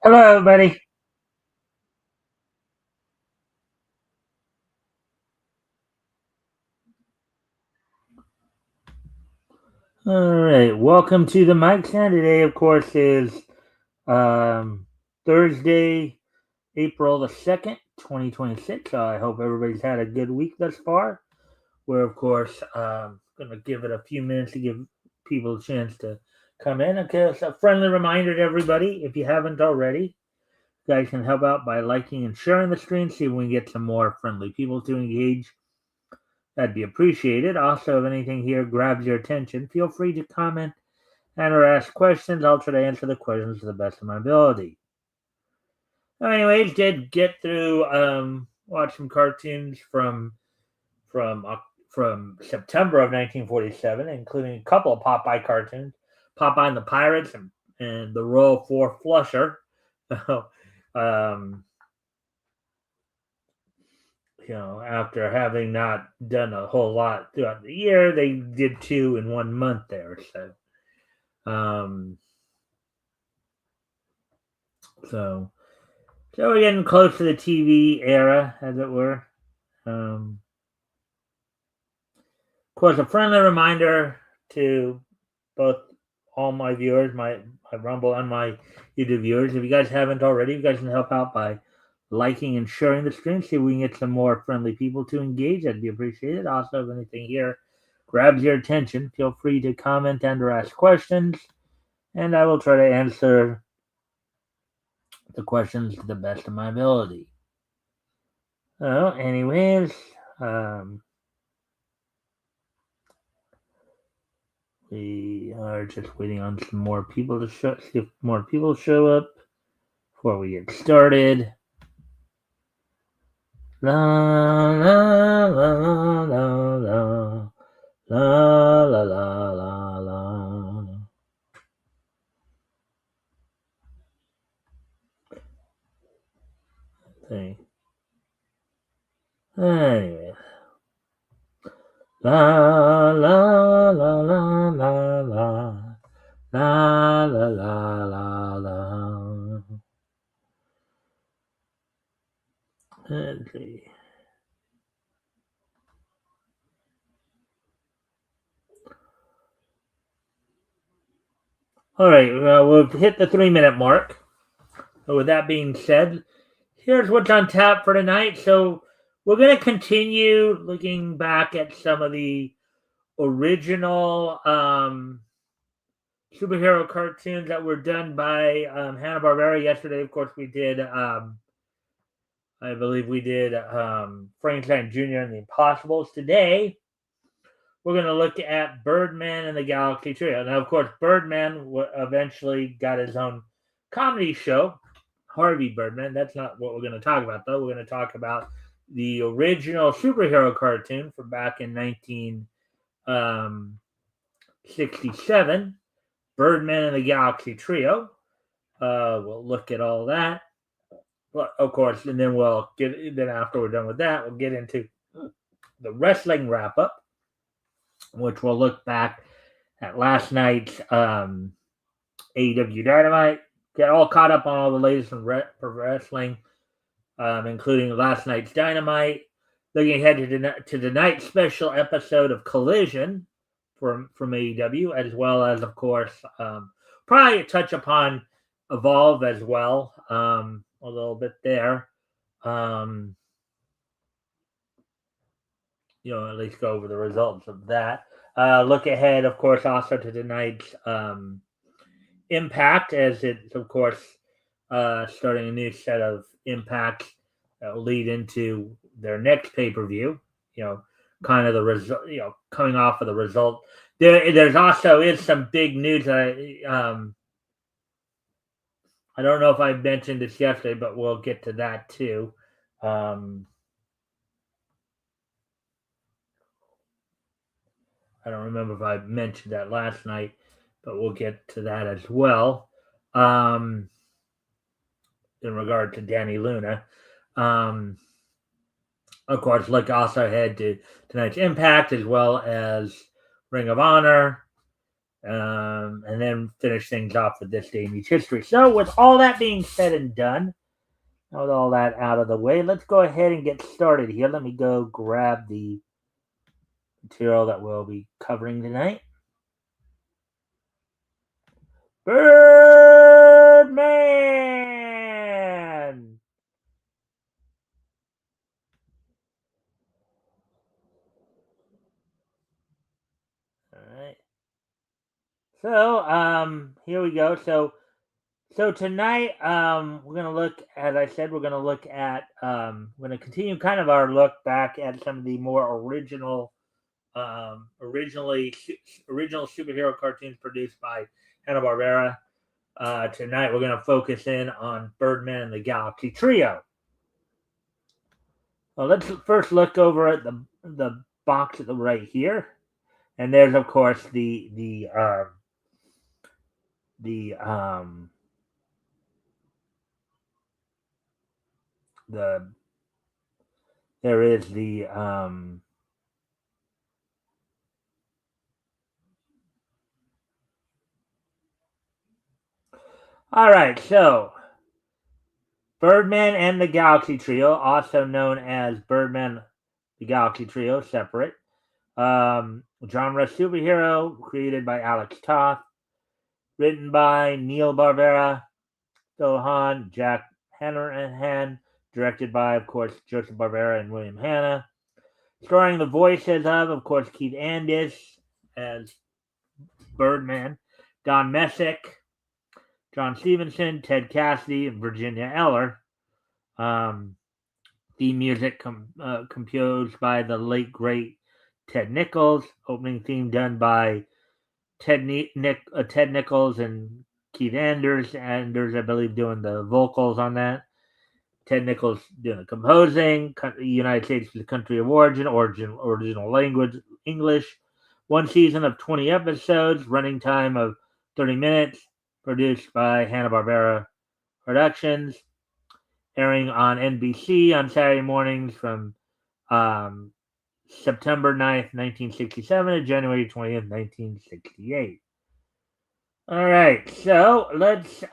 Hello, everybody. All right, welcome to the Mikestand. Today, of course, is um, Thursday, April the 2nd, 2026. I hope everybody's had a good week thus far. We're, of course, going to give it a few minutes to give people a chance to come in. Okay, so a friendly reminder to everybody, if you haven't already, you guys can help out by liking and sharing the stream, see if we can get some more friendly people to engage. That'd be appreciated. Also, if anything here grabs your attention, feel free to comment and or ask questions. I'll try to answer the questions to the best of my ability. Anyways, did get through watch some cartoons from from September of 1947, including a couple of Popeye cartoons, Popeye and the Pirates and the Royal Four Flusher. um, after having not done a whole lot throughout the year, they did two in 1 month there. Um, so So we're getting close to the TV era, as it were. Of course, a friendly reminder to both all my viewers, my Rumble and my YouTube viewers, if you guys haven't already, you guys can help out by liking and sharing the stream. See if we can get some more friendly people to engage. That'd be appreciated. Also, if anything here grabs your attention, feel free to comment and or ask questions, and I will try to answer the questions to the best of my ability. Anyways, um, we are just waiting on some more people to show. See if more people show up before we get started. La la la la la la la la la la. Thing. Anyway. La la la la la la la la la la la. Let's see. All right, we'll hit the 3 minute mark. So with that being said, here's what's on tap for tonight. So we're going to continue looking back at some of the original superhero cartoons that were done by Hanna-Barbera. Yesterday, of course, we did, I believe we did Frankenstein Jr. and the Impossibles. Today, we're going to look at Birdman and the Galaxy Trio. Now, of course, Birdman eventually got his own comedy show, Harvey Birdman. That's not what we're going to talk about, though. We're going to talk about the original superhero cartoon from back in 1967, Birdman and the Galaxy Trio. We'll look at all that, well, of course, and then then after we're done with that, we'll get into the wrestling wrap up, which we'll look back at last night's AEW Dynamite, get all caught up on all the latest from wrestling, including last night's Dynamite, looking ahead to tonight's special episode of Collision from AEW, as well as, of course, probably touch upon Evolve as well, a little bit there. At least go over the results of that. Look ahead, of course, also to tonight's Impact, as it's, of course, starting a new set of impacts that will lead into their next pay per view. Kind of the result. Coming off of the result. There's also is some big news that I don't know if I mentioned this yesterday, but we'll get to that too. I don't remember if I mentioned that last night, but we'll get to that as well. In regard to Danny Luna. Of course, look also ahead to tonight's Impact as well as Ring of Honor, and then finish things off with this day in each history. So, with all that being said and done, with all that out of the way, let's go ahead and get started here. Let me go grab the material that we'll be covering tonight. Birdman! All right. So, here we go. So tonight, we're gonna look, as I said, we're gonna continue kind of our look back at some of the more original superhero cartoons produced by Hanna-Barbera. Tonight we're going to focus in on Birdman and the Galaxy Trio. Well, let's first look over at the box at the right here, and there's of course there is the all right, so Birdman and the Galaxy Trio, also known as Birdman the Galaxy Trio, separate. Genre superhero, created by Alex Toth, written by Neil Barbera, Phil Hahn, Jack Hanrahan, directed by, of course, Joseph Barbera and William Hanna. Starring the voices of course, Keith Andis as Birdman, Don Messick, John Stevenson, Ted Cassidy, and Virginia Eller. Theme music composed by the late, great Ted Nichols. Opening theme done by Ted Nichols and Keith Anders, I believe, doing the vocals on that. Ted Nichols doing the composing. United States is the country of origin, original language, English. One season of 20 episodes, running time of 30 minutes, produced by Hanna-Barbera Productions, airing on NBC on Saturday mornings from September 9th, 1967 to January 20th, 1968. All right, so let's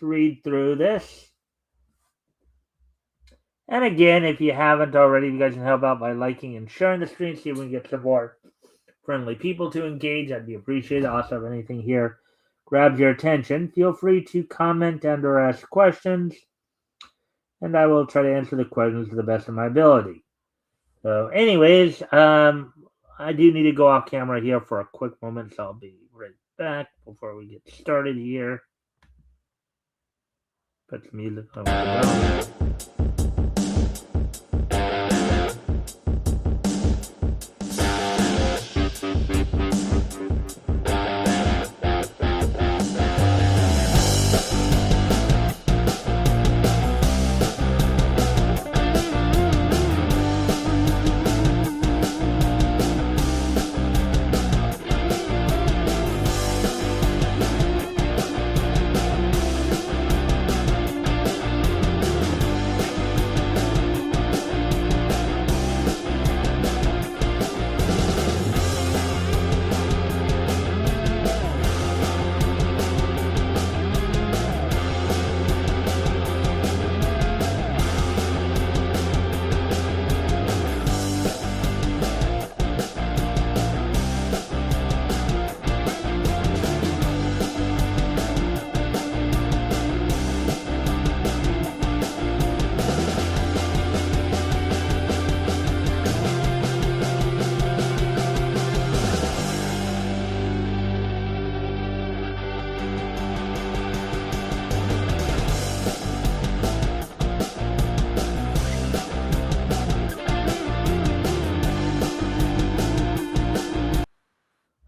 read through this. And again, if you haven't already, you guys can help out by liking and sharing the stream, see if we can get some more friendly people to engage. That'd be appreciated. Also, if anything here grabs your attention, feel free to comment and or ask questions, and I will try to answer the questions to the best of my ability. So anyways, I do need to go off camera here for a quick moment, so I'll be right back before we get started here. Put some music on.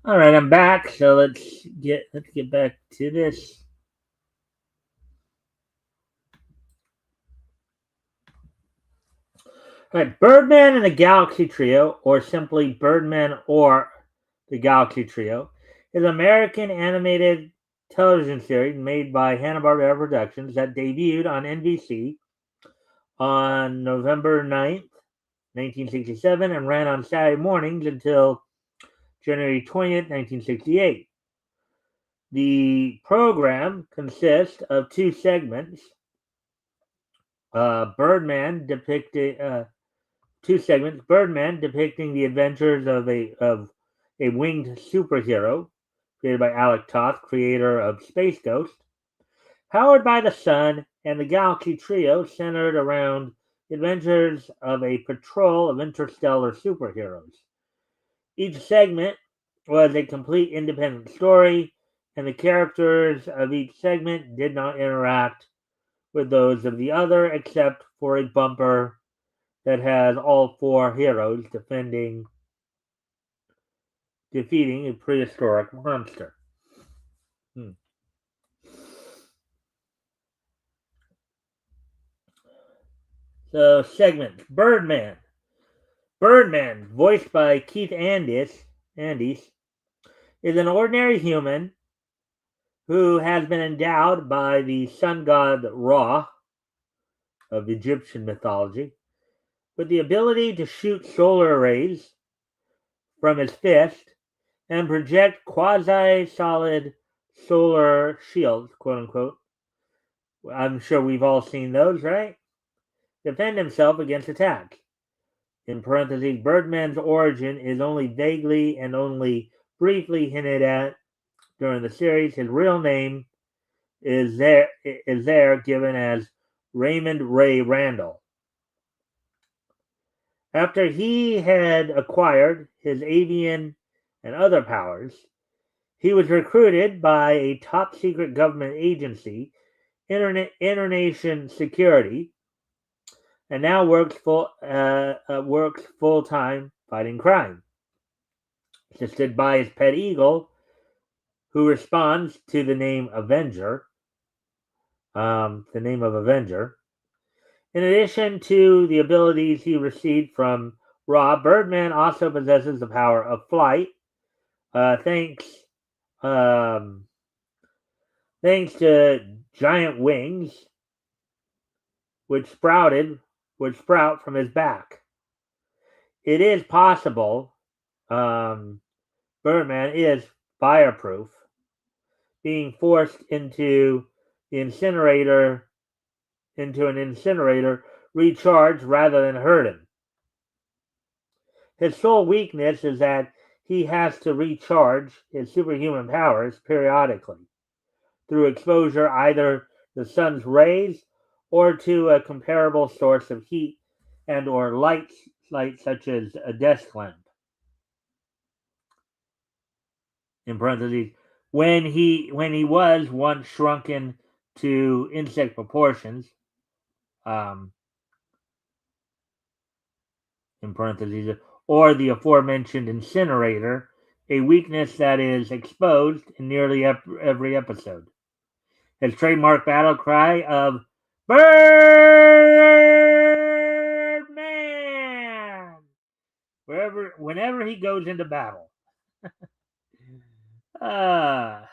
All right, I'm back. So let's get back to this. All right, Birdman and the Galaxy Trio, or simply Birdman or the Galaxy Trio, is an American animated television series made by Hanna-Barbera Productions that debuted on NBC on November 9th, 1967, and ran on Saturday mornings until January 20th, 1968. The program consists of two segments. Birdman depicting Birdman depicting the adventures of a winged superhero created by Alec Toth, creator of Space Ghost, powered by the sun, and the Galaxy Trio centered around the adventures of a patrol of interstellar superheroes. Each segment was a complete independent story, and the characters of each segment did not interact with those of the other except for a bumper that has all four heroes defeating a prehistoric monster. So, segment Birdman. Birdman, voiced by Keith Andes, is an ordinary human who has been endowed by the sun god Ra of Egyptian mythology with the ability to shoot solar rays from his fist and project quasi-solid solar shields, quote unquote. I'm sure we've all seen those, right? Defend himself against attack. In parentheses, Birdman's origin is only vaguely and only briefly hinted at during the series. His real name is there given as Raymond Ray Randall. After he had acquired his avian and other powers, he was recruited by a top-secret government agency, Internation Security, and now works full-time fighting crime. Assisted by his pet eagle, who responds to the name Avenger. In addition to the abilities he received from Ra, Birdman also possesses the power of flight, thanks to giant wings which sprout from his back. It is possible Birdman is fireproof, being forced into an incinerator, recharged rather than hurt him. His sole weakness is that he has to recharge his superhuman powers periodically through exposure either the sun's rays or to a comparable source of heat and or light such as a desk lamp. In parentheses, when he was once shrunken to insect proportions, in parentheses, or the aforementioned incinerator, a weakness that is exposed in nearly every episode. His trademark battle cry of Birdman whenever he goes into battle. Hmm.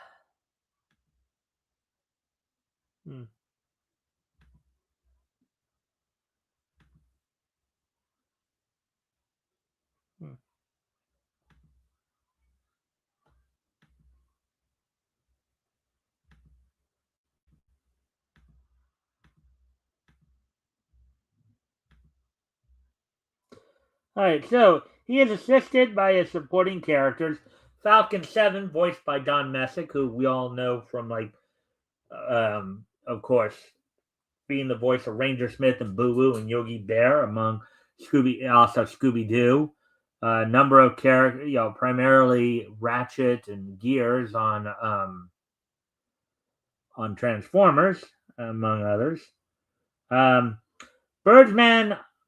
Alright, so he is assisted by his supporting characters. Falcon 7, voiced by Don Messick, who we all know from, of course, being the voice of Ranger Smith and Boo Boo and Yogi Bear, among Scooby-Doo. A number of characters, primarily Ratchet and Gears on Transformers, among others.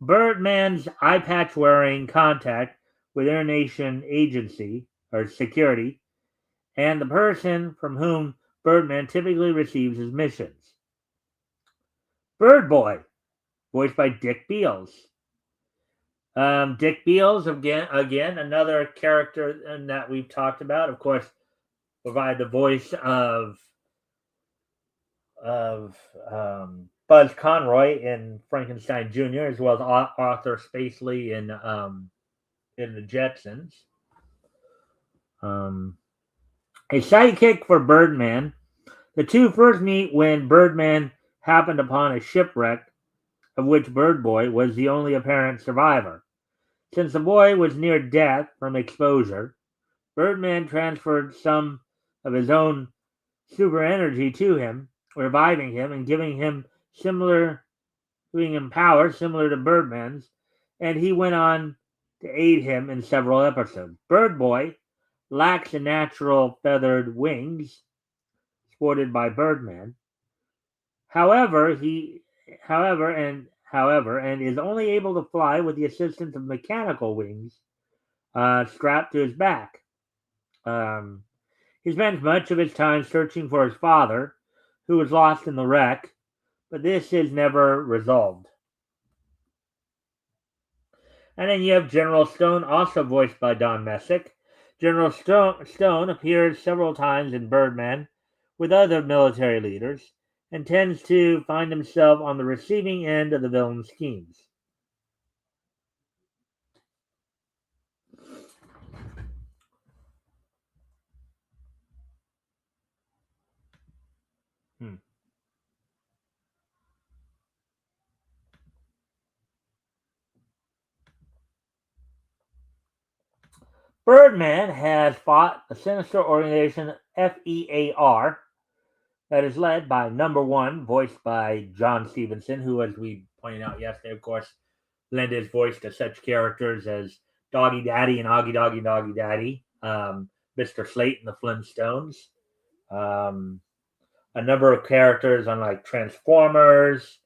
Birdman's eye patch wearing contact with Internation Agency or Security, and the person from whom Birdman typically receives his missions. Bird Boy, voiced by Dick Beals. Dick Beals, again, another character that we've talked about. Of course, provide the voice of Buzz Conroy in Frankenstein Jr., as well as Arthur Spacely in the Jetsons. A sidekick for Birdman. The two first meet when Birdman happened upon a shipwreck of which Bird Boy was the only apparent survivor. Since the boy was near death from exposure, Birdman transferred some of his own super energy to him, reviving him and giving him power similar to Birdman's, and he went on to aid him in several episodes. Bird Boy lacks the natural feathered wings sported by Birdman. However, and is only able to fly with the assistance of mechanical wings strapped to his back. He spends much of his time searching for his father, who was lost in the wreck, but this is never resolved. And then you have General Stone, also voiced by Don Messick. General Stone appears several times in Birdman with other military leaders and tends to find himself on the receiving end of the villain's schemes. Birdman has fought a sinister organization, FEAR, that is led by Number One, voiced by John Stevenson, who, as we pointed out yesterday, of course, lent his voice to such characters as Doggy Daddy and Augie Doggy Doggy Daddy, Mr. Slate and the Flintstones, a number of characters on like Transformers,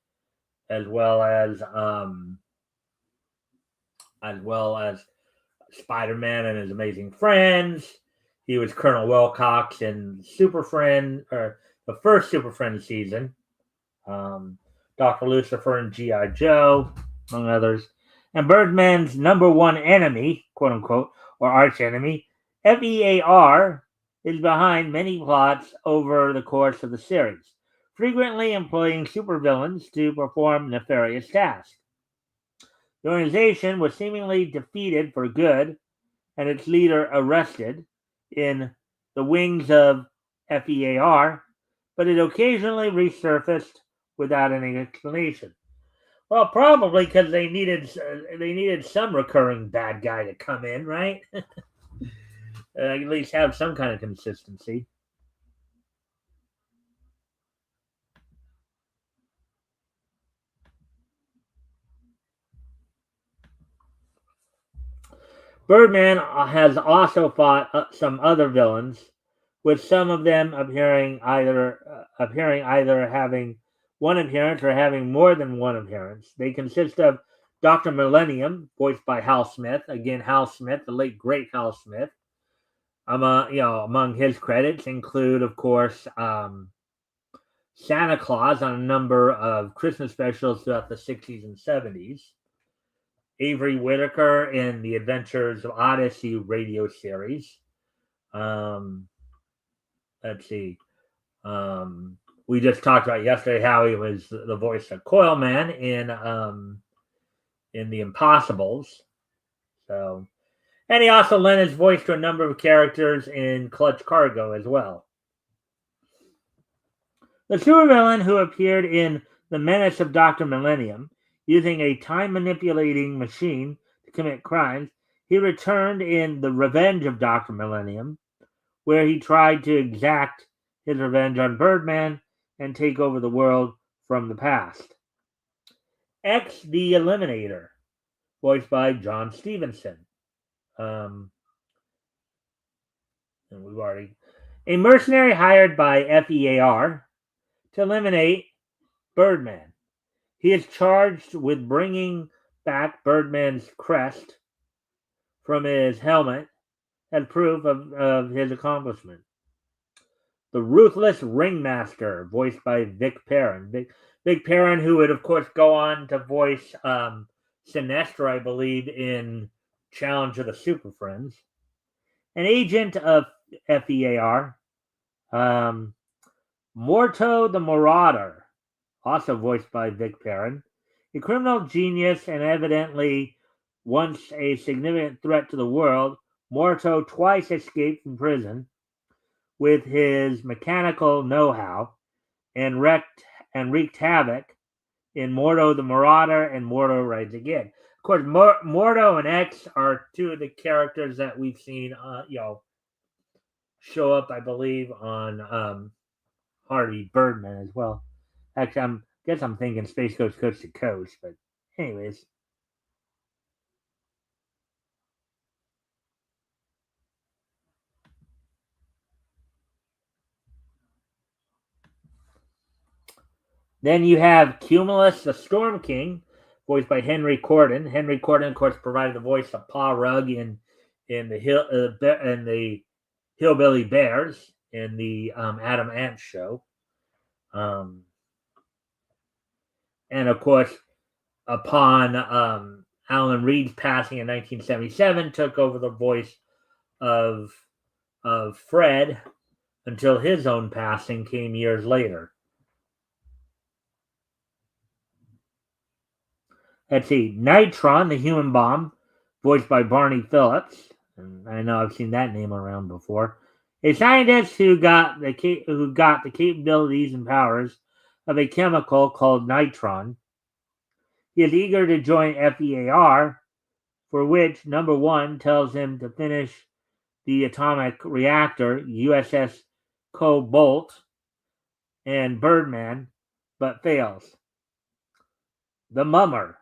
as well as Spider-Man and His Amazing Friends. He was Colonel Wilcox in Super Friend, or the first Super Friends season. Dr. Lucifer and G.I. Joe, among others. And Birdman's number one enemy, quote unquote, or arch enemy, FEAR, is behind many plots over the course of the series, frequently employing supervillains to perform nefarious tasks. The organization was seemingly defeated for good and its leader arrested in The Wings of FEAR, but it occasionally resurfaced without any explanation. Well, probably because they needed some recurring bad guy to come in, right? At least have some kind of consistency. Birdman has also fought some other villains, with some of them appearing either having one appearance or having more than one appearance. They consist of Dr. Millennium, voiced by Hal Smith. Again, Hal Smith, the late great Hal Smith. Among his credits include, of course, Santa Claus on a number of Christmas specials throughout the 60s and 70s. Avery Whitaker in the Adventures of Odyssey radio series. Let's see. We just talked about yesterday how he was the voice of Coilman in The Impossibles. So, and he also lent his voice to a number of characters in Clutch Cargo as well. The supervillain who appeared in The Menace of Dr. Millennium, using a time-manipulating machine to commit crimes, he returned in The Revenge of Dr. Millennium, where he tried to exact his revenge on Birdman and take over the world from the past. X the Eliminator, voiced by John Stevenson. And we've already... A mercenary hired by FEAR to eliminate Birdman. He is charged with bringing back Birdman's crest from his helmet as proof of his accomplishment. The Ruthless Ringmaster, voiced by Vic Perrin. Vic Perrin, who would, of course, go on to voice Sinestro, I believe, in Challenge of the Super Friends. An agent of FEAR. Morto the Marauder, also voiced by Vic Perrin. A criminal genius and evidently once a significant threat to the world, Morto twice escaped from prison with his mechanical know-how and wreaked havoc in Mordo the Marauder and Mordo Rides Again. Of course, Mordo and X are two of the characters that we've seen, show up, I believe, on Harvey Birdman as well. Actually, I'm thinking Space Ghost Coast to Coast, but anyways. Then you have Cumulus the Storm King, voiced by Henry Corden. Henry Corden, of course, provided the voice of Pa Rugg in the Hillbilly Bears in the Adam Ant show. And of course, upon Alan Reed's passing in 1977, took over the voice of Fred until his own passing came years later. Let's see, Nitron, the human bomb, voiced by Barney Phillips. And I know I've seen that name around before. A scientist who got the capabilities and powers of a chemical called nitron. He is eager to join FEAR, for which number 1 tells him to finish the atomic reactor USS Cobalt and Birdman, but fails. The Mummer,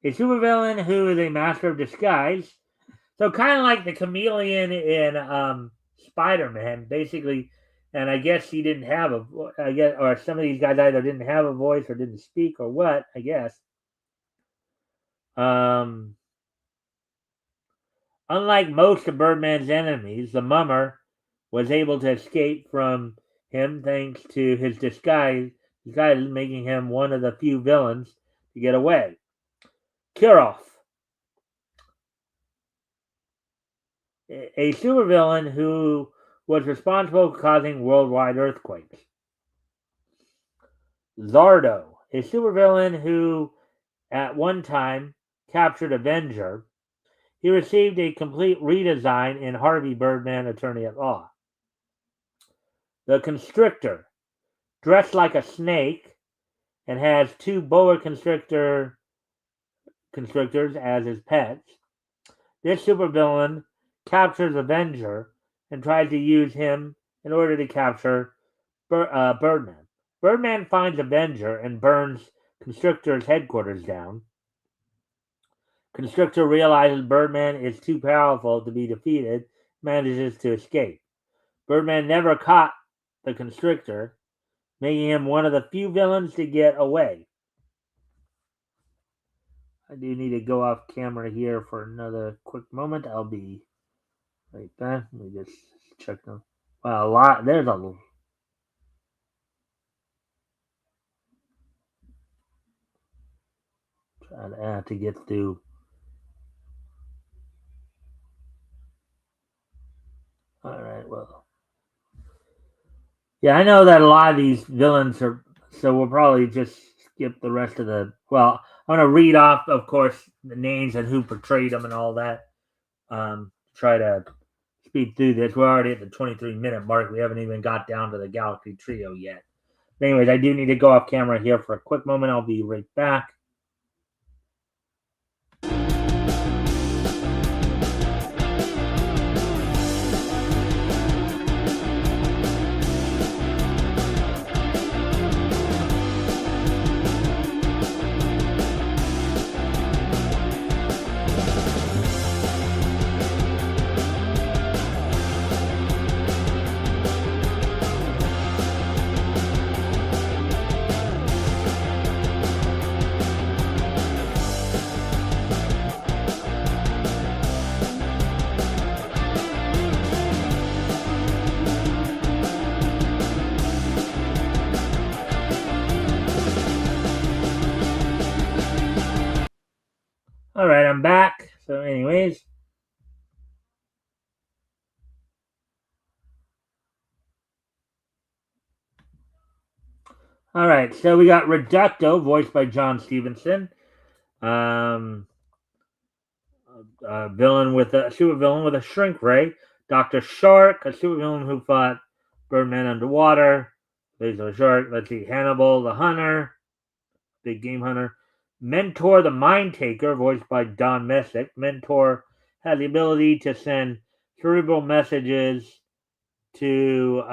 a supervillain who is a master of disguise. So kind of like the chameleon in Spider-Man, basically. And I guess he didn't have or some of these guys either didn't have a voice or didn't speak or what, I guess. Unlike most of Birdman's enemies, the Mummer was able to escape from him thanks to his disguise making him one of the few villains to get away. Kirov, a supervillain who was responsible for causing worldwide earthquakes. Zardo, a supervillain who at one time captured Avenger. He received a complete redesign in Harvey Birdman, Attorney at Law. The Constrictor, dressed like a snake and has 2 boa constrictors as his pets. This supervillain captures Avenger and tries to use him in order to capture Birdman. Birdman finds Avenger and burns Constrictor's headquarters down. Constrictor realizes Birdman is too powerful to be defeated, manages to escape. Birdman never caught the Constrictor, making him one of the few villains to get away. I do need to go off camera here for another quick moment. I'll be right back. Let me just check them. Wow, a lot. There's a try to get through. All right, well. Yeah, I know that a lot of these villains are, so we'll probably just skip the rest of the. Well, I'm going to read off, of course, the names and who portrayed them and all that. Try to speed through this. We're already at the 23-minute mark. We haven't even got down to the Galaxy Trio yet. But anyways, I do need to go off camera here for a quick moment. I'll be right back. All right, I'm back. So, anyways. All right, so we got Reducto, voiced by John Stevenson. villain with a supervillain with a shrink ray. Dr. Shark, a supervillain who fought Birdman underwater. Laser Shark. Let's see. Hannibal the Hunter, big game hunter. Mentor the Mind Taker, voiced by Don Messick. Mentor has the ability to send cerebral messages to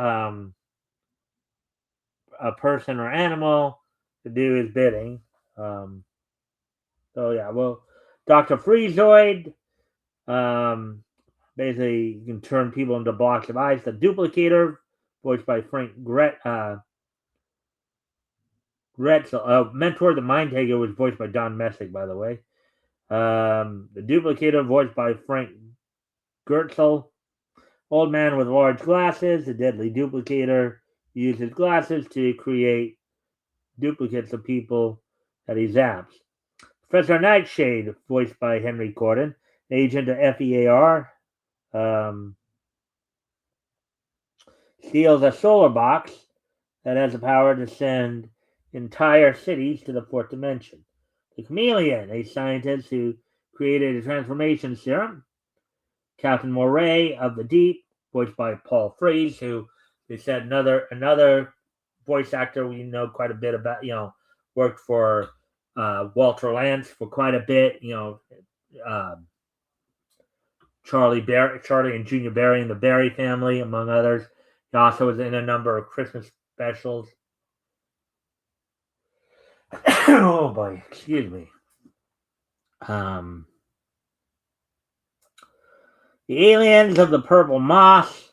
a person or animal to do his bidding. So yeah, well, Dr. Freezoid, basically you can turn people into blocks of ice. The Duplicator, voiced by Frank Gretzel. Mentor the Mind Taker was voiced by Don Messick, by the way. The Duplicator, voiced by Frank Gretzel. Old man with large glasses, the Deadly Duplicator, uses glasses to create duplicates of people that he zaps. Professor Nightshade, voiced by Henry Corden, agent of FEAR, steals a solar box that has the power to send entire cities to the fourth dimension. The Chameleon, a scientist who created a transformation serum. Captain Moray of the Deep, voiced by Paul Frees, who they said another voice actor we know quite a bit about. Worked for Walter Lantz for quite a bit. Charlie and Junior Barry and the Barry Family, among others. He also was in a number of Christmas specials. Oh boy, excuse me. The Aliens of the Purple Moss,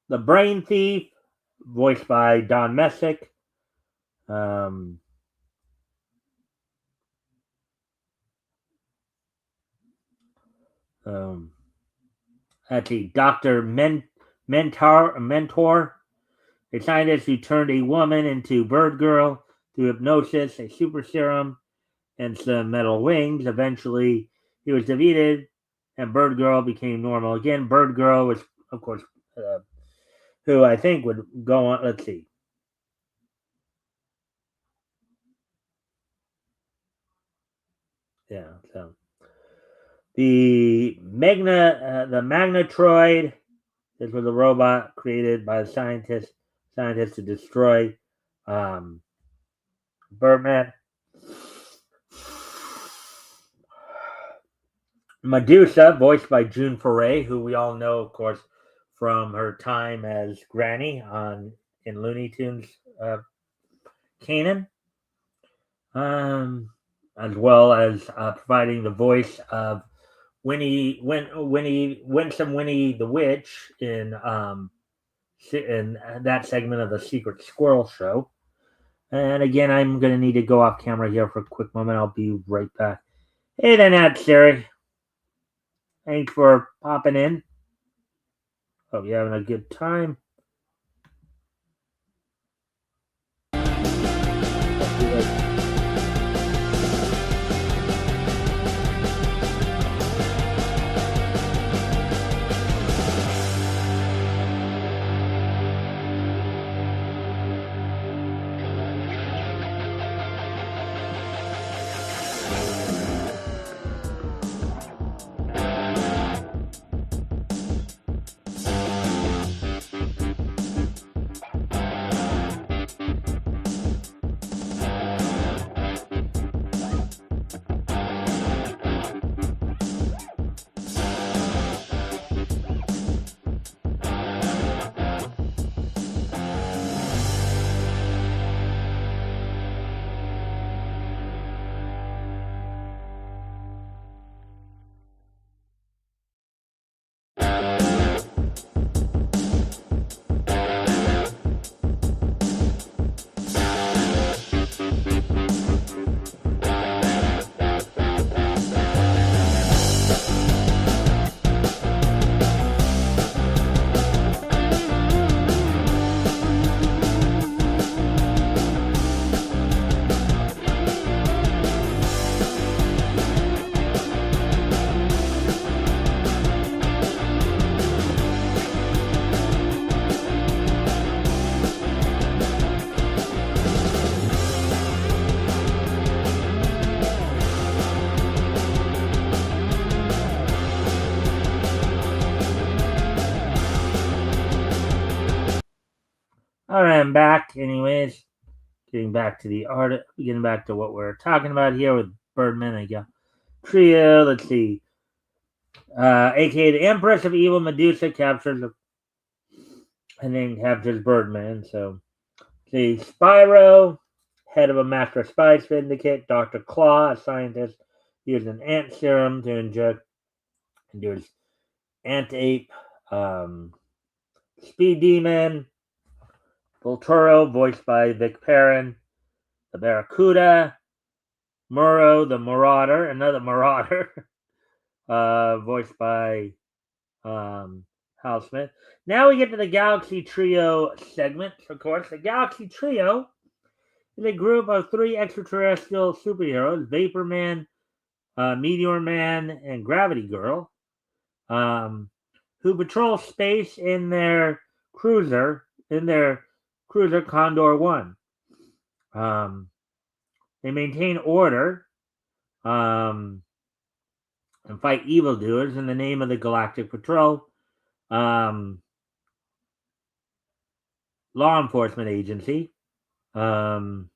The Brain Thief, voiced by Don Messick. Actually, Dr. Mentor, a scientist who turned a woman into Bird Girl through hypnosis, a super serum, and some metal wings. Eventually, he was defeated, and Bird Girl became normal again. Bird Girl was, of course, who I think would go on. Let's see. Yeah, so the Magnetroid. This was a robot created by scientists to destroy Birdman. Medusa, voiced by June Foray, who we all know, of course, from her time as Granny in Looney Tunes Kanan, as well as providing the voice of Winsome Winnie the Witch in that segment of the Secret Squirrel Show. And again, I'm going to need to go off camera here for a quick moment. I'll be right back. Hey there, Nat Sherry. Thanks for popping in. Hope you're having a good time. All right, I'm back. Anyways, getting back to the art, getting back to what we're talking about here with Birdman and Trio. Let's see. AKA the Empress of Evil, Medusa captures and then captures Birdman. So, see, Spyro, head of a master spy syndicate. Dr. Claw, a scientist, used an ant serum to inject into his ant ape. Speed Demon, Volturo, voiced by Vic Perrin. The Barracuda, Muro, the Marauder, another Marauder, voiced by Hal Smith. Now we get to the Galaxy Trio segment, of course. The Galaxy Trio is a group of 3 extraterrestrial superheroes, Vapor Man, Meteor Man, and Gravity Girl, who patrol space in their cruiser Condor 1. They maintain order and fight evildoers in the name of the Galactic Patrol, law enforcement agency. The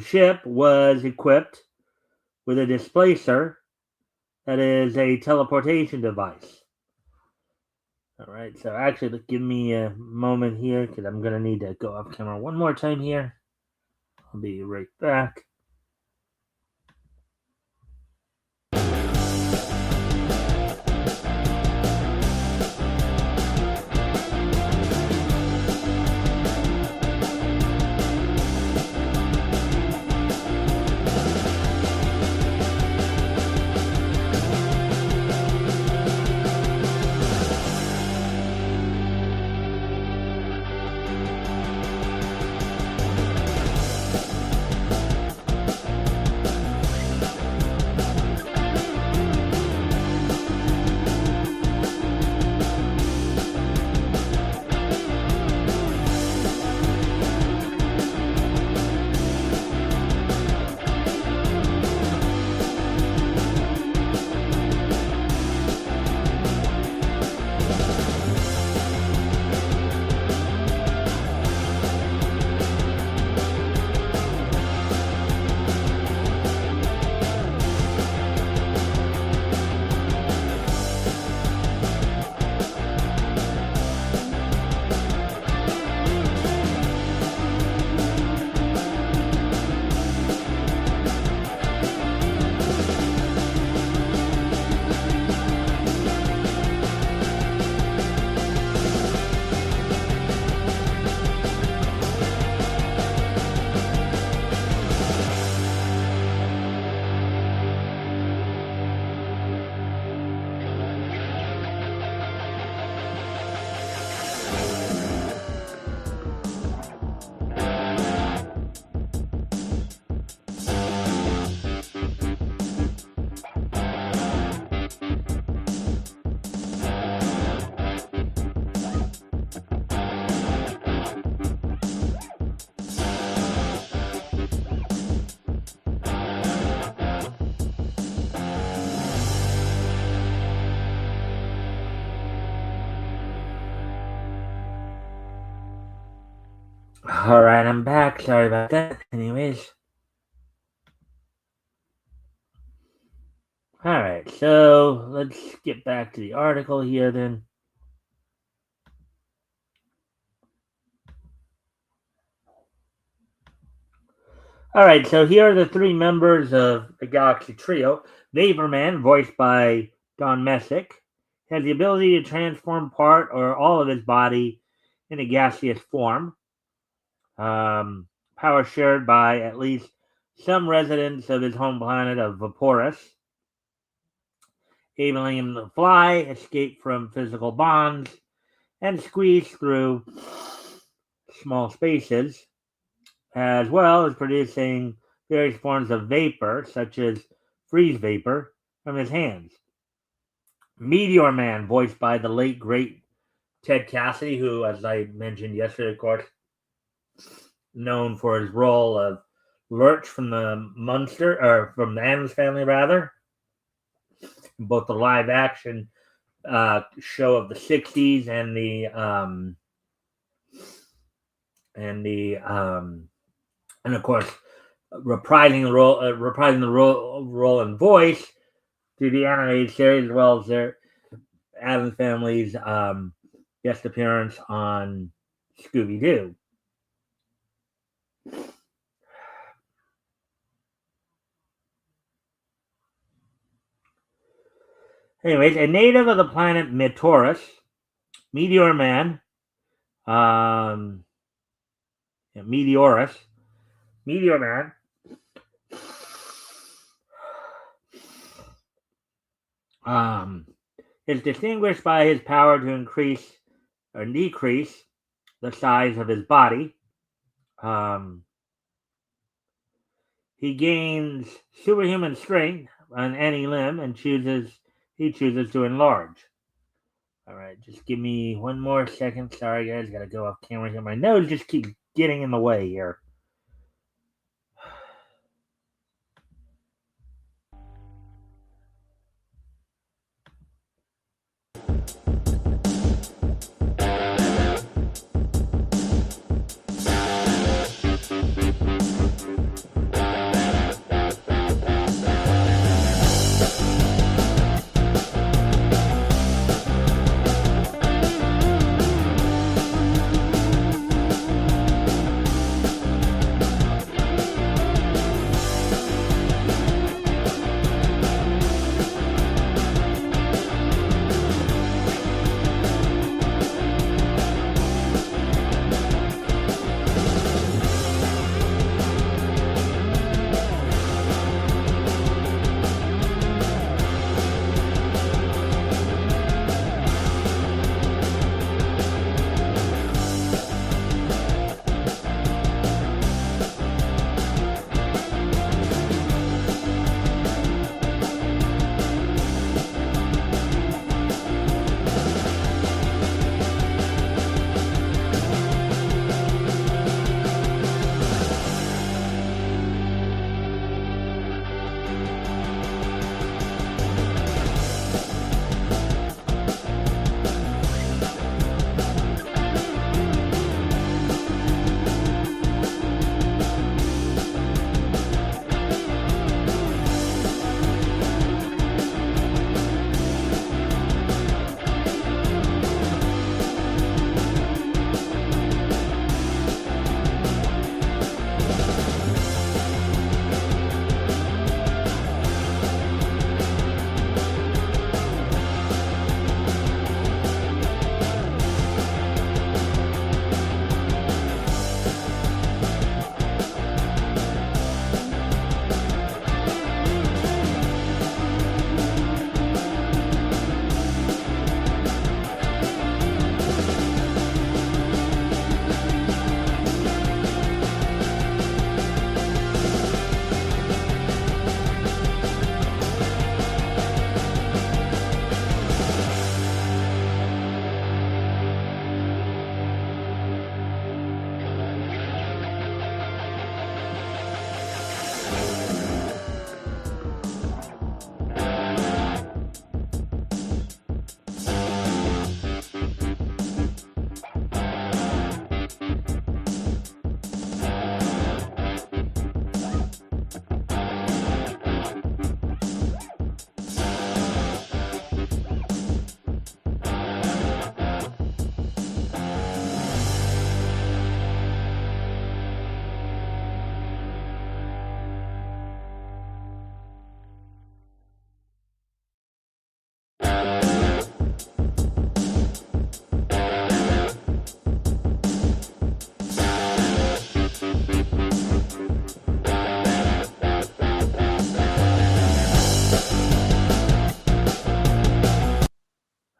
ship was equipped with a displacer that is a teleportation device. All right, so actually, give me a moment here because I'm going to need to go off camera one more time here. I'll be right back. All right, I'm back. Sorry about that. Anyways. All right, so let's get back to the article here then. All right, so here are the 3 members of the Galaxy Trio. Vapor Man, voiced by Don Messick, has the ability to transform part or all of his body in a gaseous form. Power shared by at least some residents of his home planet of Vaporus, enabling him to fly, escape from physical bonds, and squeeze through small spaces, as well as producing various forms of vapor, such as freeze vapor, from his hands. Meteor Man, voiced by the late, great Ted Cassidy, who, as I mentioned yesterday, of course, known for his role of Lurch from the from the Addams Family, rather, both the live action show of the 60s and the and and of course reprising the role and voice through the animated series, as well as their Addams Family's guest appearance on Scooby Doo. Anyways, a native of the planet Meteorus, Meteor Man, Meteor Man, is distinguished by his power to increase or decrease the size of his body. He gains superhuman strength on any limb and he chooses to enlarge. All right, just give me one more second. Sorry, guys, gotta go off camera here. My nose just keeps getting in the way here.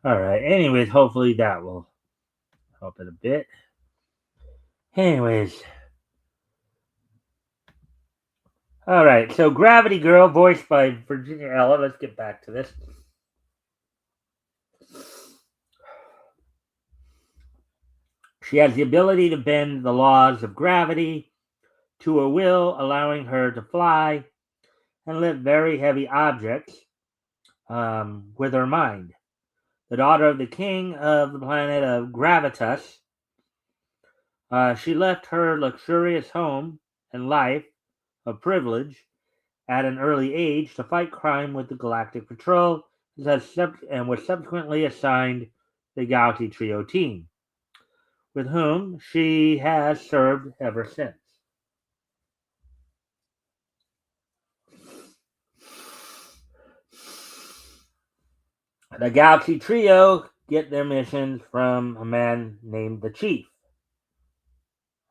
All right. Anyways, hopefully that will help it a bit. Anyways. All right. So Gravity Girl, voiced by Virginia Ella. Let's get back to this. She has the ability to bend the laws of gravity to her will, allowing her to fly and lift very heavy objects with her mind. The daughter of the king of the planet of Gravitas, She left her luxurious home and life of privilege at an early age to fight crime with the Galactic Patrol and was subsequently assigned the Galaxy Trio team, with whom she has served ever since. The Galaxy Trio get their missions from a man named the Chief.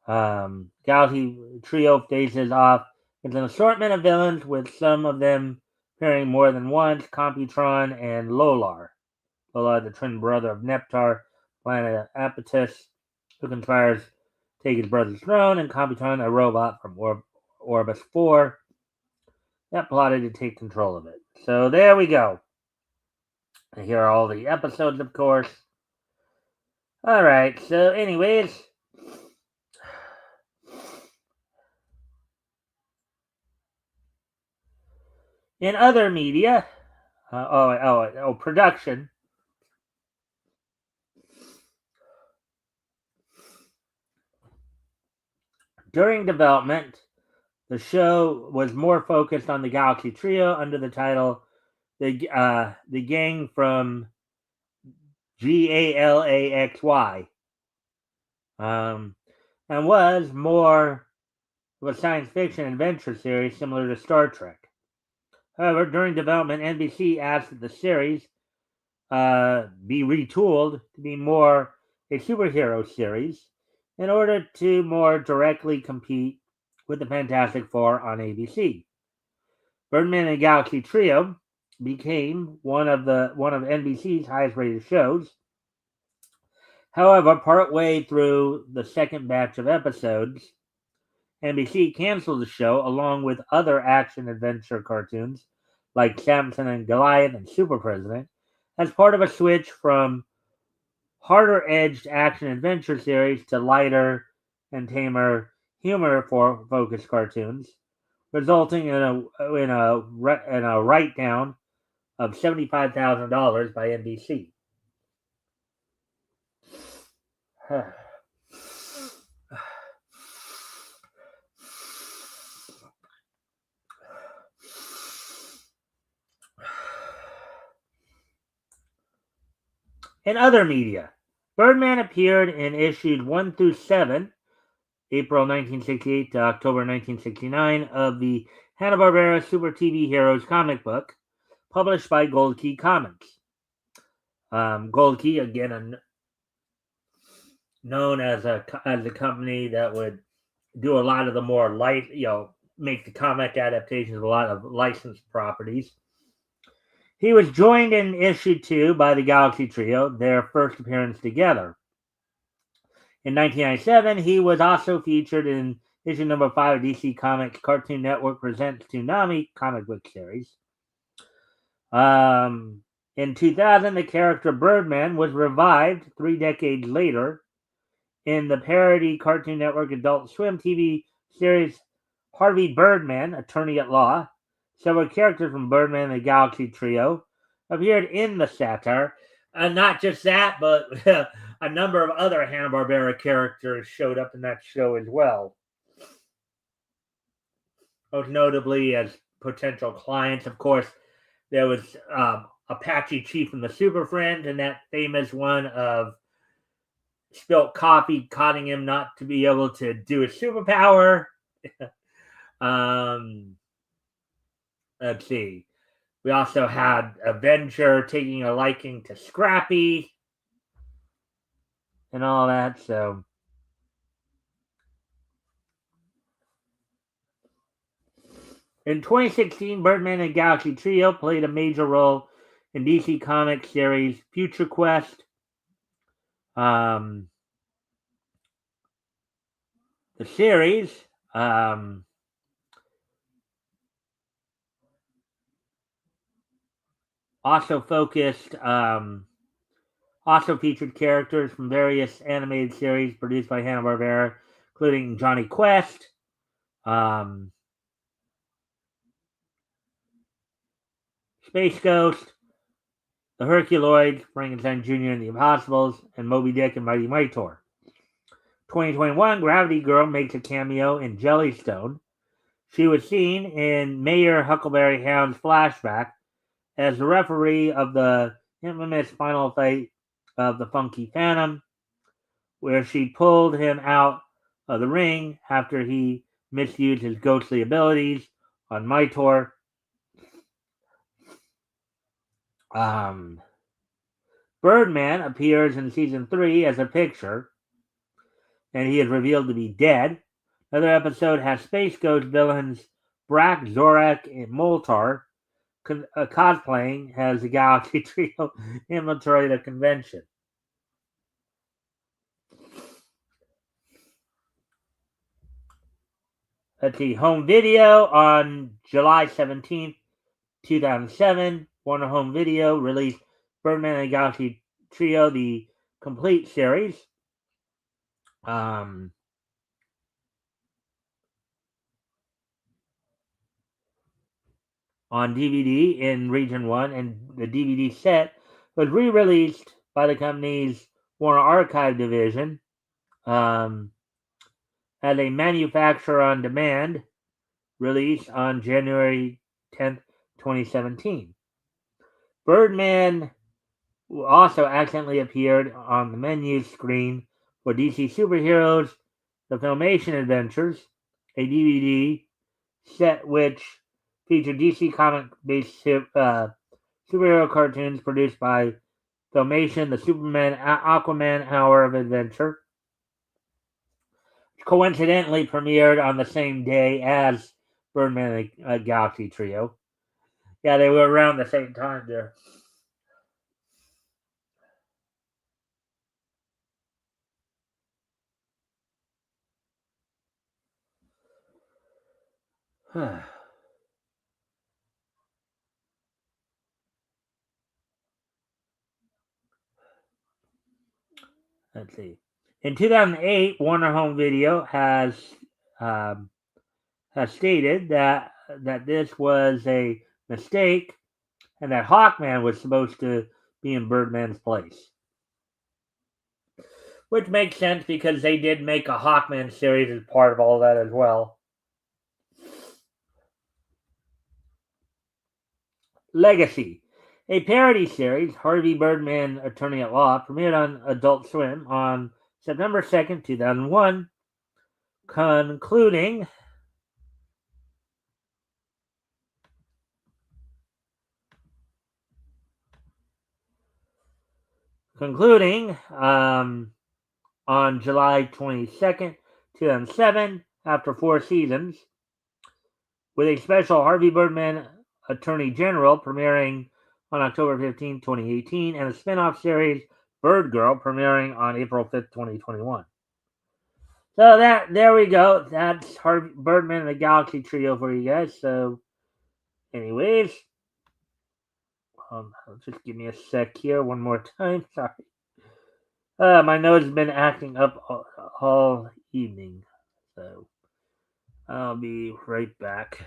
Galaxy Trio faces off with an assortment of villains, with some of them appearing more than once: Computron and Lolar. Lolar, the twin brother of Neptar, planet Apatis, who conspires to take his brother's throne, and Computron, a robot from Orbis 4, that plotted to take control of it. So there we go. And here are all the episodes, of course. Alright, so anyways, in other media, production. During development, the show was more focused on the Galaxy Trio under the title the Gang from Galaxy, and was more of a science fiction adventure series similar to Star Trek. However, during development, NBC asked that the series be retooled to be more a superhero series in order to more directly compete with the Fantastic Four on ABC. Birdman and Galaxy Trio became one of NBC's highest-rated shows. However, partway through the second batch of episodes, NBC canceled the show along with other action-adventure cartoons like Samson and Goliath and Super President as part of a switch from harder-edged action-adventure series to lighter and tamer humor-focused cartoons, resulting in a write-down of $75,000 by NBC. In other media, Birdman appeared in issues 1 through 7, April 1968 to October 1969, of the Hanna-Barbera Super TV Heroes comic book, published by Gold Key Comics. Gold Key, again, known as a company that would do a lot of the more light, make the comic adaptations of a lot of licensed properties. He was joined in issue 2 by the Galaxy Trio, their first appearance together. In 1997, he was also featured in issue number 5 of DC Comics Cartoon Network Presents Toonami comic book series. In 2000, the character Birdman was revived 3 decades later in the parody Cartoon Network Adult Swim TV series Harvey Birdman, Attorney at Law. Several characters from Birdman and the Galaxy Trio appeared in the satire. And not just that, but a number of other Hanna-Barbera characters showed up in that show as well. Most notably as potential clients, of course, there was Apache Chief and the Super Friends, and that famous one of spilt coffee causing him not to be able to do his superpower. Let's see. We also had Avenger taking a liking to Scrappy and all that. So, in 2016, Birdman and Galaxy Trio played a major role in DC Comics series Future Quest. The series also featured characters from various animated series produced by Hanna-Barbera, including Johnny Quest, Space Ghost, the Herculoids, Frankenstein Jr. and the Impossibles, and Moby Dick and Mighty Mightor. 2021, Gravity Girl makes a cameo in Jellystone. She was seen in Mayor Huckleberry Hound's flashback as the referee of the infamous final fight of the Funky Phantom, where she pulled him out of the ring after he misused his ghostly abilities on Mytor. Birdman appears in season 3 as a picture, and he is revealed to be dead. Another episode has Space Ghost villains Brack, Zorak, and Moltar cosplaying as the Galaxy Trio inventory the convention. Let's see. Home video on July 17th, 2007. Warner Home Video released Birdman and the Galaxy Trio, the complete series. On DVD in Region 1, and the DVD set was re-released by the company's Warner Archive division as a manufacturer-on-demand release on January 10th, 2017. Birdman also accidentally appeared on the menu screen for DC Superheroes, The Filmation Adventures, a DVD set which featured DC comic-based superhero cartoons produced by Filmation, the Superman Aquaman Hour of Adventure, coincidentally premiered on the same day as Birdman and the Galaxy Trio. Yeah, they were around the same time there. Let's see. In 2008, Warner Home Video has stated that this was a mistake and that Hawkman was supposed to be in Birdman's place. Which makes sense because they did make a Hawkman series as part of all that as well. Legacy. A parody series, Harvey Birdman, Attorney at Law, premiered on Adult Swim on September 2nd, 2001, concluding on July 22nd, 2007, after 4 seasons, with a special Harvey Birdman Attorney General premiering on October 15, 2018, and a spin-off series, Bird Girl, premiering on April 5th, 2021. So there we go. That's Harvey Birdman and the Galaxy Trio for you guys. So, anyways, just give me a sec here one more time. Sorry. My nose has been acting up all evening, so I'll be right back.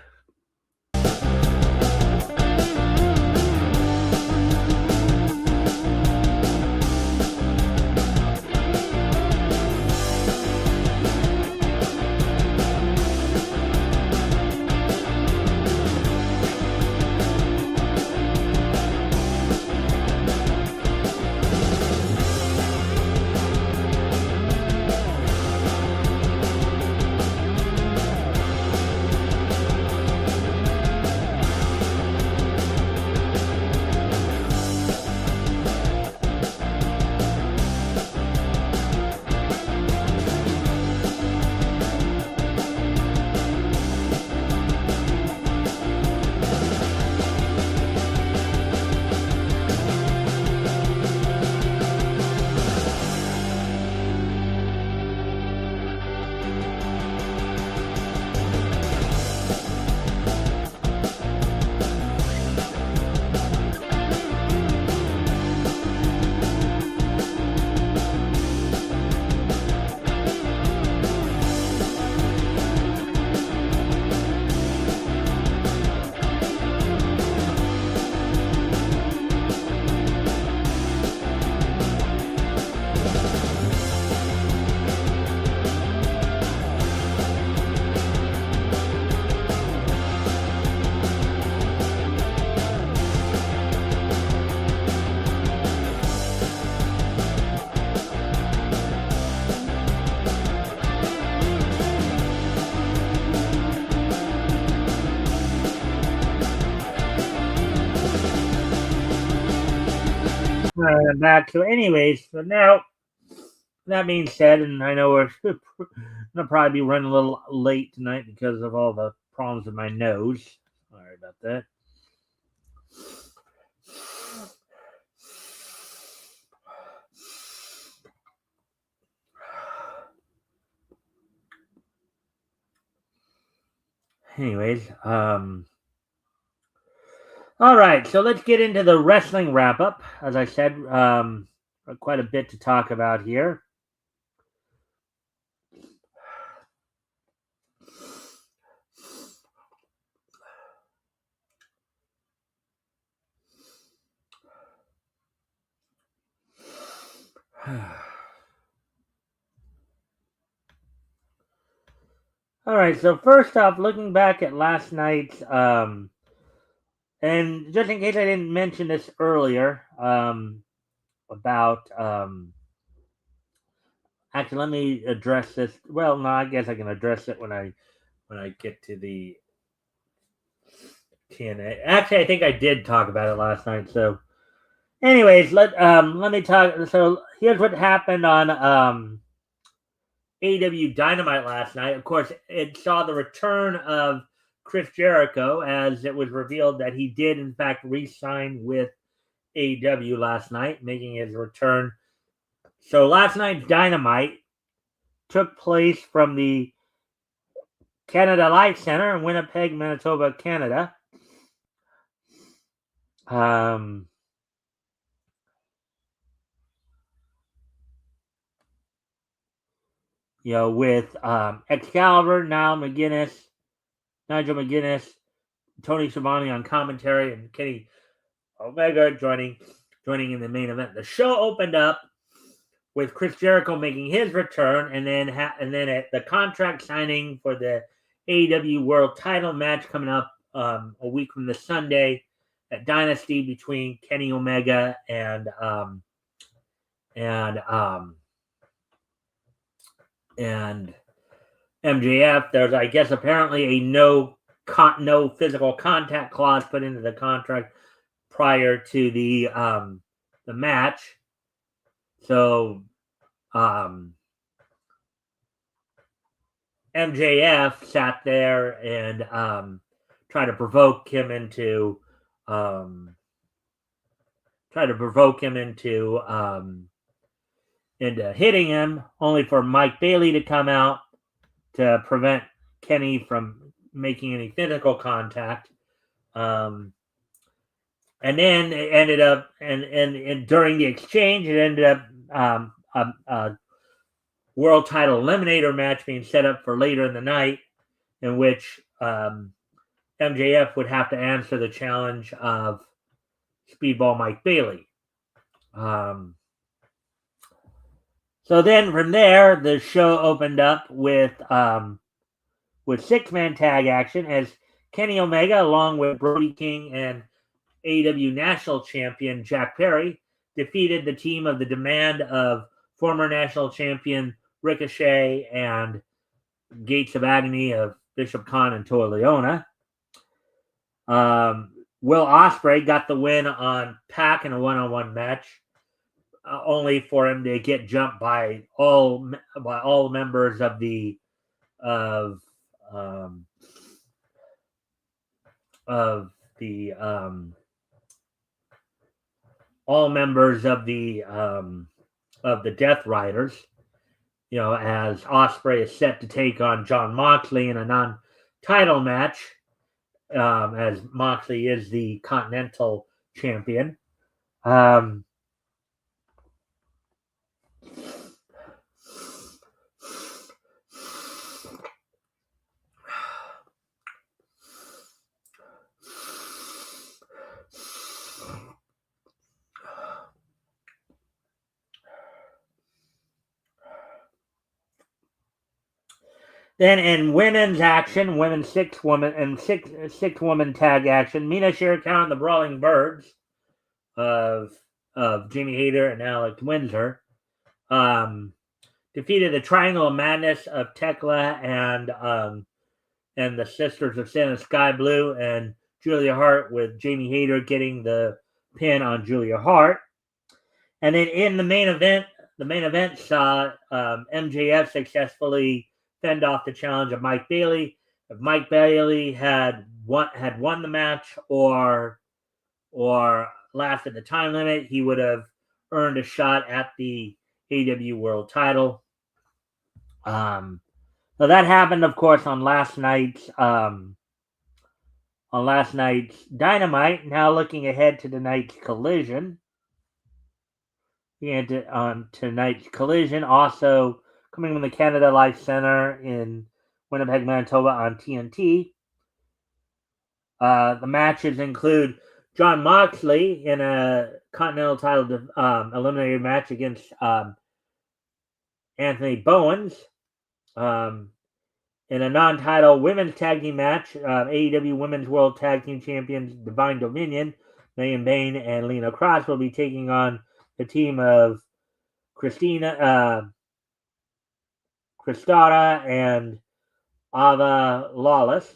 back. So, anyways, so now that being said, and I know we're gonna probably be running a little late tonight because of all the problems with my nose. Sorry about that. Anyways, all right, so let's get into the wrestling wrap up. As I said, quite a bit to talk about here. All right, so first off, looking back at last night's, and just in case I didn't mention this earlier, about actually, let me address this. Well, no, I guess I can address it when I get to the TNA. Actually, I think I did talk about it last night. So, anyways, let me talk. So here's what happened on AEW Dynamite last night. Of course, it saw the return of Chris Jericho as it was revealed that he did in fact re-sign with AEW last night, making his return. So last night's Dynamite took place from the Canada Life Center in Winnipeg, Manitoba, Canada. With Excalibur, Nigel McGuinness, Tony Schiavone on commentary, and Kenny Omega joining in the main event. The show opened up with Chris Jericho making his return, and then at the contract signing for the AEW World Title match coming up a week from this Sunday at Dynasty between Kenny Omega and MJF. There's, I guess, apparently a no physical contact clause put into the contract prior to the match. So MJF sat there and tried to provoke him into hitting him, only for Mike Bailey to come out to prevent Kenny from making any physical contact. And then it ended up, and during the exchange, it ended up a world title eliminator match being set up for later in the night, in which MJF would have to answer the challenge of Speedball Mike Bailey. So then from there, the show opened up with six-man tag action as Kenny Omega, along with Brody King and AEW National Champion Jack Perry, defeated the team of the Demand of former National Champion Ricochet and Gates of Agony of Bishop Khan and Toa Leona. Will Ospreay got the win on Pac in a one-on-one match, only for him to get jumped by all members of the Death Riders. As Ospreay is set to take on Jon Moxley in a non-title match, as Moxley is the Continental Champion. Then in women's action, six woman tag action, Mina Shirakawa and the Brawling Birds of Jamie Hayter and Alex Windsor defeated the Triangle of Madness of Tekla and the Sisters of Sin and Sky Blue and Julia Hart, with Jamie Hayter getting the pin on Julia Hart. And then in the main event saw MJF successfully fend off the challenge of Mike Bailey. If Mike Bailey had won the match or lasted the time limit, he would have earned a shot at the AEW World Title. So that happened, of course, on last night's Dynamite. Now looking ahead to tonight's Collision. Tonight's Collision, also coming from the Canada Life Center in Winnipeg, Manitoba on TNT. The matches include Jon Moxley in a Continental title eliminator match against Anthony Bowens. In a non-title women's tag team match, AEW Women's World Tag Team Champions Divine Dominion, Megan Bain and Lena Cross will be taking on the team of Kristana and Ava Lawless.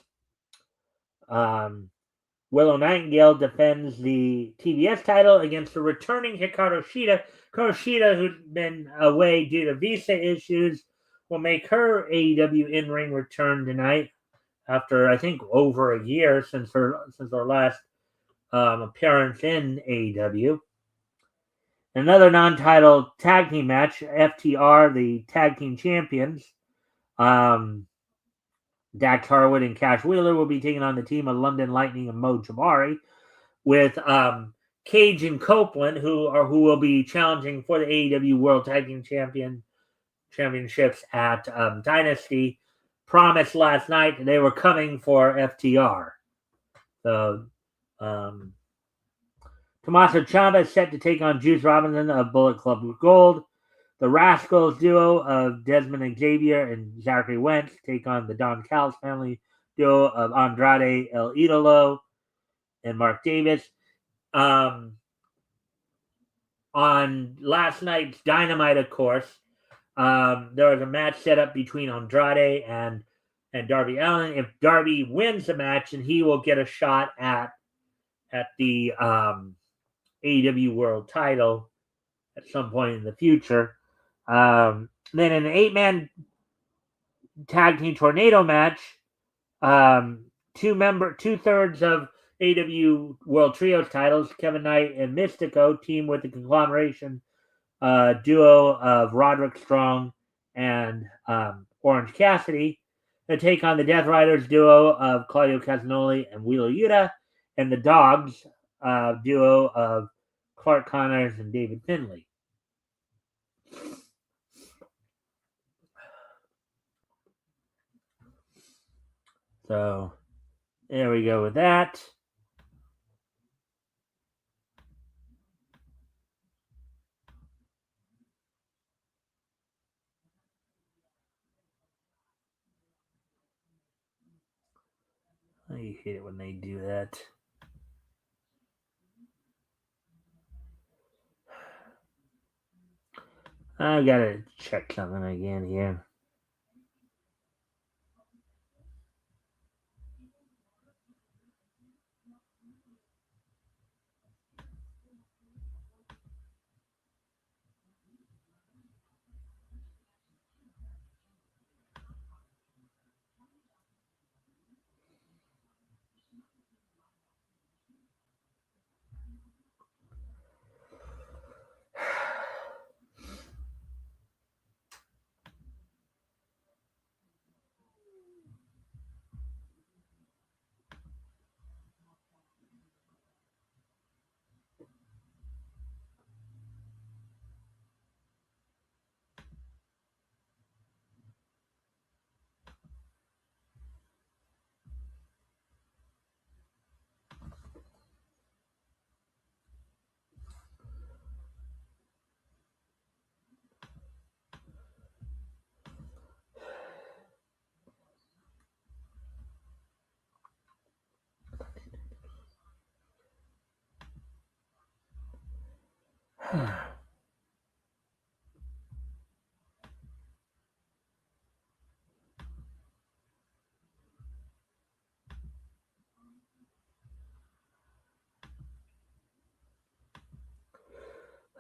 Willow Nightingale defends the TBS title against the returning Hikaru Shida. Hikaru Shida, who's been away due to visa issues, will make her AEW in-ring return tonight after, I think, over a year since her last appearance in AEW. Another non-title tag team match, FTR, the tag team champions, Dax Harwood and Cash Wheeler will be taking on the team of London Lightning and Mo Jabari, with Cage and Copeland, who will be challenging for the AEW World Tag Team Championships at Dynasty. Promised last night they were coming for FTR. So Tommaso Ciampa is set to take on Juice Robinson of Bullet Club Gold. The Rascals duo of Desmond Xavier and Zachary Wentz take on the Don Callis family duo of Andrade El Idolo and Mark Davis. On last night's Dynamite, of course, there was a match set up between Andrade and Darby Allin. If Darby wins the match, and he will get a shot at the AEW World Title at some point in the future. Then in an 8-man tag team tornado match, two-thirds of AEW World Trios titles, Kevin Knight and Mystico, team with the conglomeration duo of Roderick Strong and Orange Cassidy, to take on the Death Riders duo of Claudio Castagnoli and Wheeler Yuta, and the Dogs duo of Clark Connors and David Finlay. So there we go with that. I hate it when they do that. I gotta check something again here.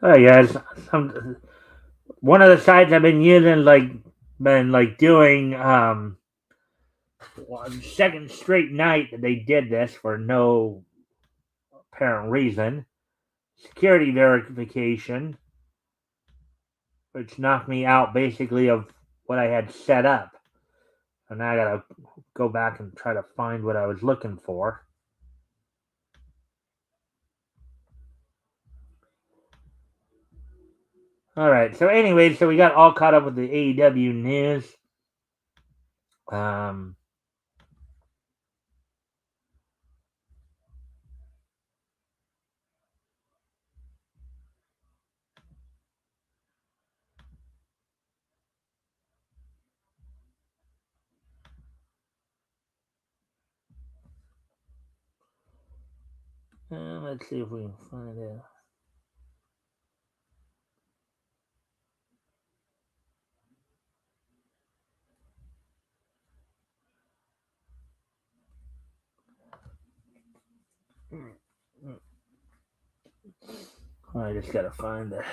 All right, guys. One of the sites I've been using, doing second straight night that they did this for no apparent reason. Security verification, which knocked me out basically of what I had set up. And now I gotta go back and try to find what I was looking for. All right. So, anyway, we got all caught up with the AEW news. Um, let's see if we can find it. I just gotta find it.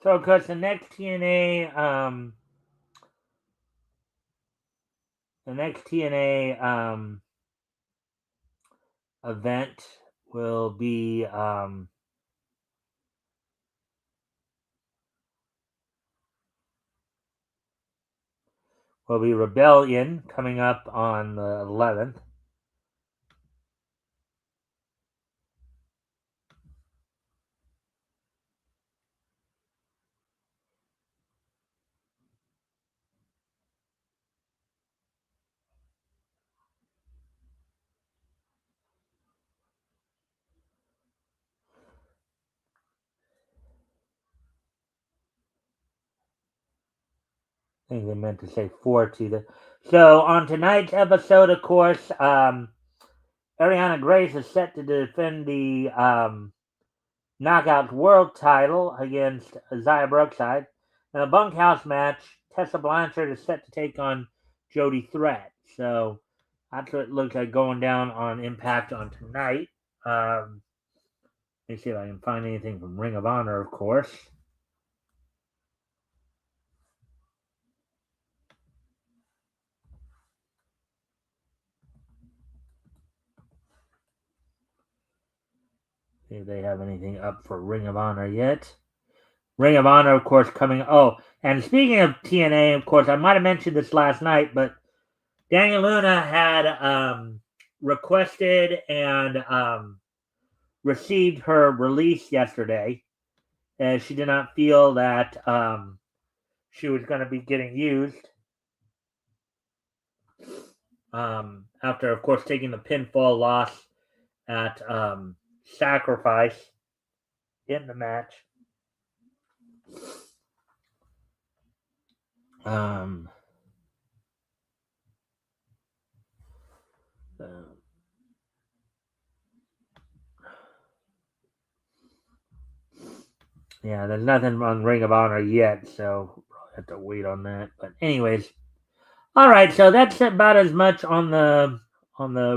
So, because the next TNA event will be Rebellion coming up on the 11th. I think they meant to say 40. So on tonight's episode, of course, Ariana Grace is set to defend the Knockouts World title against Zaya Brookside. In a bunkhouse match, Tessa Blanchard is set to take on Jody Threat. So that's what it looks like going down on Impact on tonight. Let me see if I can find anything from Ring of Honor, of course. See if they have anything up for Ring of Honor yet. Ring of Honor, of course, coming. Oh, and speaking of TNA, of course, I might have mentioned this last night, but Daniel Luna had requested and received her release yesterday, as she did not feel that she was going to be getting used after, of course, taking the pinfall loss at Sacrifice in the match. Yeah, there's nothing on Ring of Honor yet, so we'll have to wait on that. But anyways, all right. So that's about as much on the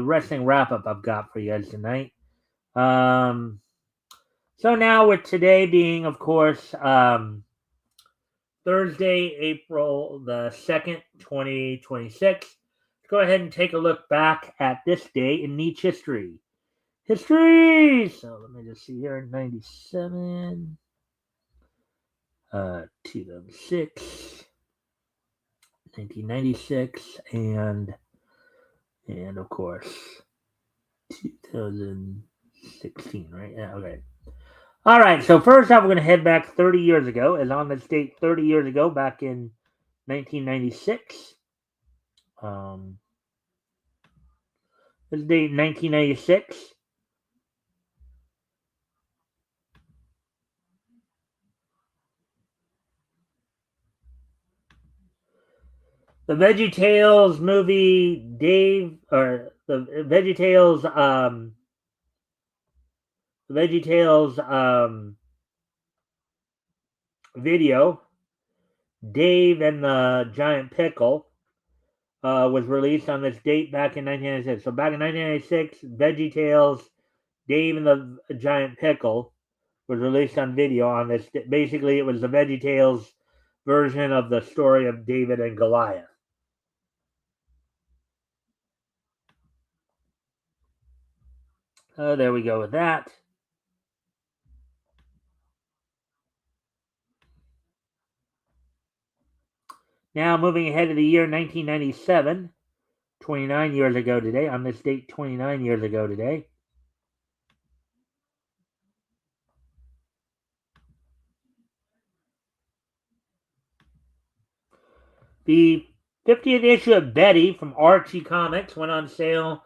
wrestling wrap up I've got for you guys tonight. So now with today being, of course, Thursday, April the 2nd, 2026. Let's go ahead and take a look back at this day in Nietzsche history. So let me just see here. 97, 2006, 1996, and of course 2016, right? Yeah, okay. All right, so first off, we're going to head back 30 years ago, as on this date 30 years ago, back in 1996. This date 1996. The VeggieTales movie, Dave, or the VeggieTales video, Dave and the Giant Pickle, was released on this date back in 1996. So back in 1996, VeggieTales, Dave and the Giant Pickle was released on video on this. Basically, it was the VeggieTales version of the story of David and Goliath. There we go with that. Now, moving ahead to the year 1997, 29 years ago today, on this date, 29 years ago today. The 50th issue of Betty from Archie Comics went on sale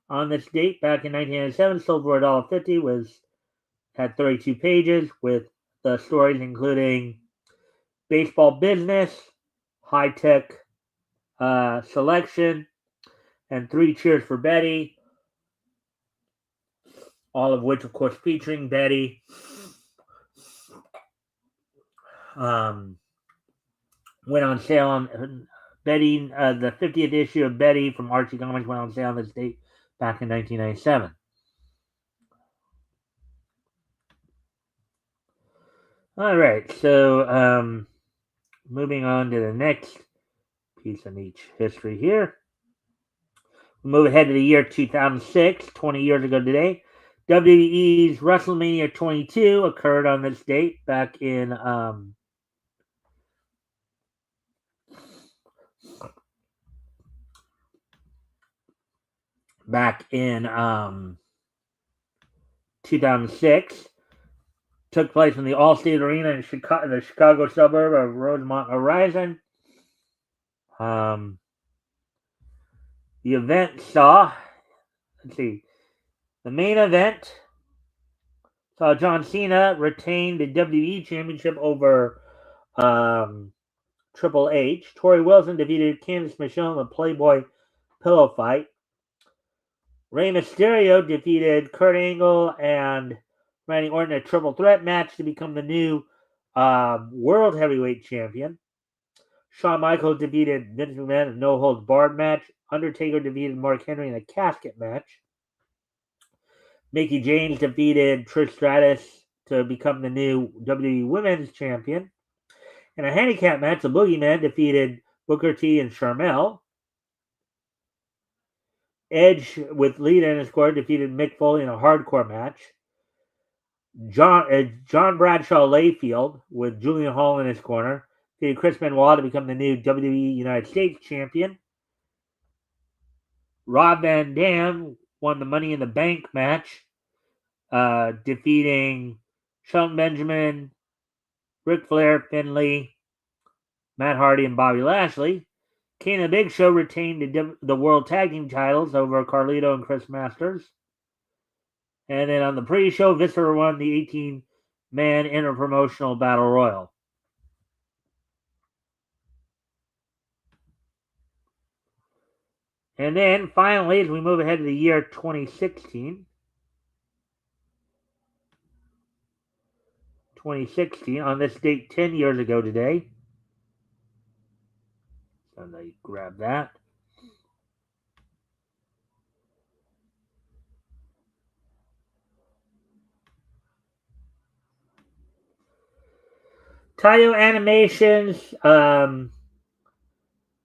on this date back in 1997, sold for $1.50, had 32 pages with the stories including baseball business, high tech selection, and 3 cheers for Betty, all of which, of course, featuring Betty. Went on sale on Betty. The 50th issue of Betty from Archie Comics went on sale on this date back in 1997. All right, so moving on to the next piece of niche history here. We move ahead to the year 2006, 20 years ago today. WWE's WrestleMania 22 occurred on this date back in back in 2006. Took place in the Allstate Arena in the Chicago suburb of Rosemont Horizon. The event saw, the main event saw John Cena retain the WWE Championship over Triple H. Tori Wilson defeated Candice Michelle in the Playboy pillow fight. Rey Mysterio defeated Kurt Angle and Randy Orton in a triple threat match to become the new World Heavyweight Champion. Shawn Michaels defeated Vince McMahon in a no-holds-barred match. Undertaker defeated Mark Henry in a casket match. Mickie James defeated Trish Stratus to become the new WWE Women's Champion. In a handicap match, the Boogeyman defeated Booker T and Sharmell. Edge with Lita in his corner defeated Mick Foley in a hardcore match. John Bradshaw Layfield with Julian Hall in his corner defeated Chris Benoit to become the new WWE United States Champion. Rob Van Dam won the Money in the Bank match, defeating Shelton Benjamin, Ric Flair, Finlay, Matt Hardy, and Bobby Lashley. Kane and the Big Show retained the World Tag Team titles over Carlito and Chris Masters. And then on the pre-show, Viscera won the 18-man interpromotional battle royal. And then finally, as we move ahead to the year 2016, on this date 10 years ago today, and I grab that. Taiyo Animations,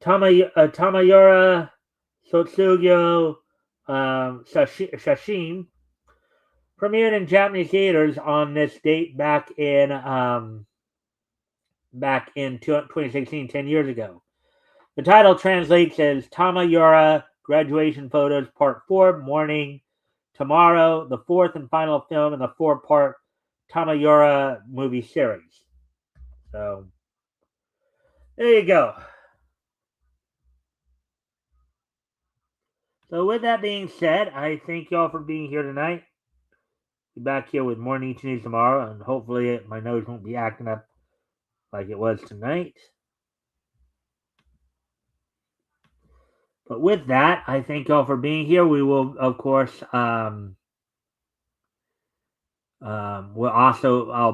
Tamayora Sotsugyo Sashim premiered in Japanese theaters on this date back in 2016, 10 years ago. The title translates as Tamayora Graduation Photos Part 4, Morning Tomorrow, the fourth and final film in the 4-part Tamayora movie series. So, there you go. So, with that being said, I thank y'all for being here tonight. Be back here with more Niche News tomorrow, and hopefully my nose won't be acting up like it was tonight. But with that, I thank y'all for being here. We will, of course, I'll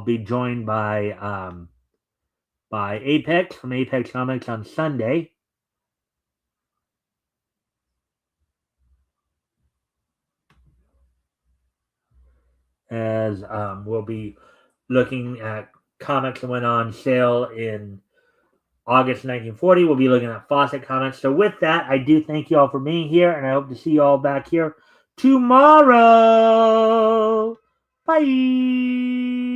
be joined by Apex from Apex Comics on Sunday. As we'll be looking at comics that went on sale in August 1940. We'll be looking at Fawcett comics. So with that, I do thank you all for being here, and I hope to see you all back here tomorrow. Bye.